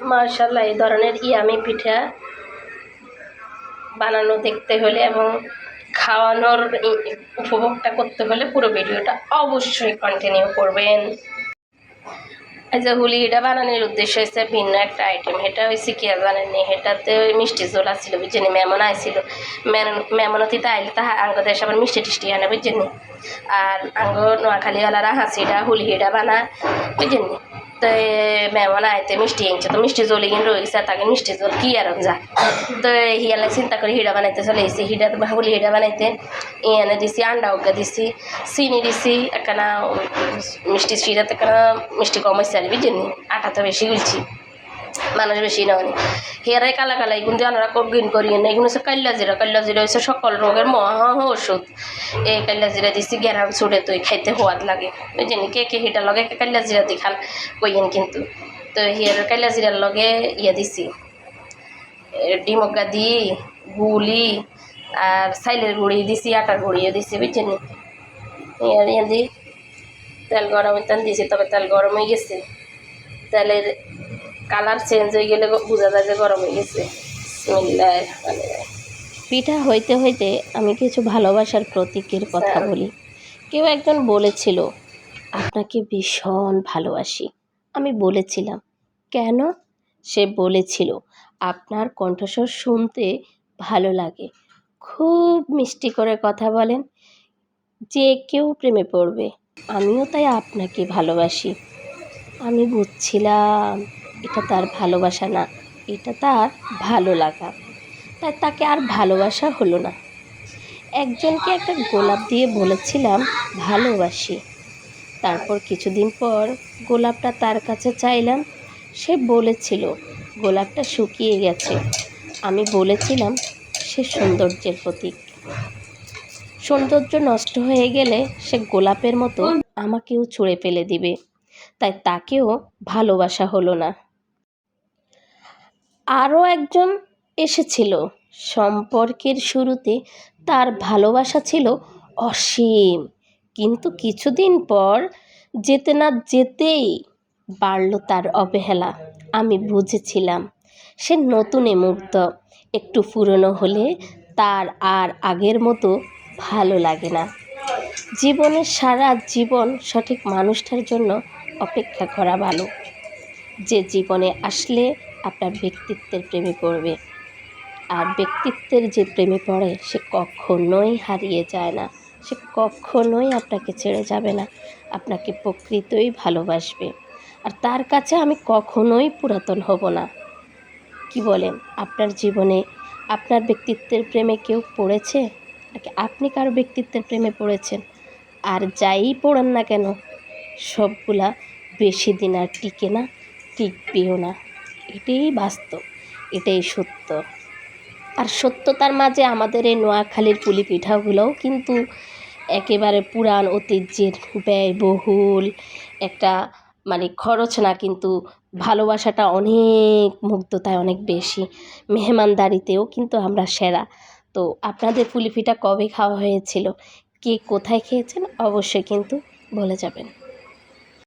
মাশাআল্লাহ, এই ধরনের ইয়ামি পিঠা বানানো দেখতে হলে এবং খাওয়ানোর উপভোগটা করতে হলে পুরো ভিডিওটা অবশ্যই কন্টিনিউ করবেন। এই যে হুলিটা বানানোর উদ্দেশ্য হচ্ছে ভিন্ন একটা আইটেম। এটা হয়েছে কি জানেননি, এটাতে ওই মিষ্টি ঝোল আসছিল বুঝছেনি, মেমন আইছিল, মেমনতিতে আইলে তা আঙ্গ দেশ আবার মিষ্টি টিষ্টি আনে বুঝছেনি। আর আঙ্গ নোয়াখালীওয়ালারা হাসিটা হুলিটা বানা বুঝছেনি। তো মেমন আইতে মিষ্টি আনছে, তো মিষ্টি ঝোল কিনে রয়ে গেছে, তাকে মিষ্টি ঝোল কি আর যা। তো হিয়ালে চিন্তা করে হিডা বানাইতে চলে এসেছি। হুলি হিডা বানাইতে এনে দিছি আন্ডা উগা দিছি, চিনি দিছি, একখানা মিষ্টি শিরাতে একখানা মিষ্টি কম হয়েছে আর বুঝছেনি। আটা তো বেশি গলছি, মানুষ বেশি নেওয়ানি। হেয়ারাই কালা কালা এগুলো দিয়ে আমরা গিন করিয়ে না, এগুলো হচ্ছে কাল্লা জিরা হচ্ছে সকল রোগের মহা ওষুধ। এই কাল্লা জিরা দিছি গ্যারাম ছুটে তুই খাইতে সোয়াদ লাগে বুঝছেনি। কে কে হিটার লগে কাল্লা জিরা দি খান কইয়েন কিন্তু। তো হিয়ার কাল্লা জিরার লগে ইয়ে দিছি ডিমগা দি গুলি আর সাইলের গুঁড়ি দিছি, আটার গুঁড়িও দিছি বুঝছেনি। ইয়ার ইয়ে দি তেল গরম তেল দিয়েছি, তবে তেল গরম হয়ে গেছে। তেলের কালার চেঞ্জ হয়ে গেলে বোঝা যায় যে গরম হয়ে গেছে। পিঠা হইতে হইতে আমি কিছু ভালোবাসার প্রতীকের কথা বলি। কেউ একজন বলেছিল আপনাকে ভীষণ ভালোবাসি। আমি বলেছিলাম কেন? সে বলেছিল আপনার কণ্ঠস্বর শুনতে ভালো লাগে, খুব মিষ্টি করে কথা বলেন, যে কেউ প্রেমে পড়বে। আমিও তাই আপনাকে ভালোবাসি। আমি বুঝছিলাম এটা তার ভালোবাসা না, এটা তার ভালো লাগা। তাই তাকে আর ভালোবাসা হলো না। একজনকে একটা গোলাপ দিয়ে বলেছিলাম ভালোবাসি। তারপর কিছুদিন পর গোলাপটা তার কাছে চাইলাম। সে বলেছিল গোলাপটা শুকিয়ে গেছে। আমি বলেছিলাম সে সৌন্দর্যের প্রতীক। সৌন্দর্য নষ্ট হয়ে গেলে সে গোলাপের মতো আমাকেও ছুঁড়ে ফেলে দিবে। তাই তাকেও ভালোবাসা হলো না। আরও একজন এসেছিল। সম্পর্কের শুরুতে তার ভালোবাসা ছিল অসীম, কিন্তু কিছুদিন পর যেতে না যেতেই বাড়ল তার অবহেলা। আমি বুঝেছিলাম সে নতুনে মুগ্ধ। একটু পুরনো হলে তার আর আগের মতো ভালো লাগে না। জীবনে সারা জীবন সঠিক মানুষটার জন্য অপেক্ষা করা ভালো, যে জীবনে আসলে আপনার ব্যক্তিত্বের প্রেমে পড়বে। আর ব্যক্তিত্বের যে প্রেমে পড়ে সে কখনোই হারিয়ে যায় না, সে কখনোই আপনাকে ছেড়ে যাবে না, আপনাকে প্রকৃতই ভালোবাসবে। আর তার কাছে আমি কখনোই পুরাতন হব না। কি বলেন, আপনার জীবনে আপনার ব্যক্তিত্বের প্রেমে কেউ পড়েছে নাকি আপনি কারো ব্যক্তিত্বের প্রেমে পড়েছেন? আর যাই পড়েন না কেন, সবগুলা বেশি দিন আর টিকে না, টিকবেও না। এটাই বাস্তব, এটাই সত্য। আর সত্যতার মাঝে আমাদের এই নোয়াখালীর পুলি পিঠাগুলোও কিন্তু একেবারে পুরাণ ঐতিহ্যের, ব্যয়বহুল একটা খরচ না, কিন্তু ভালোবাসাটা অনেক, মুগ্ধতায় অনেক বেশি, মেহমানদারিতেও কিন্তু আমরা সেরা। তো আপনাদের পুলি পিঠা কবে খাওয়া হয়েছিল, কে কোথায় খেয়েছেন অবশ্যই কিন্তু বলে যাবেন।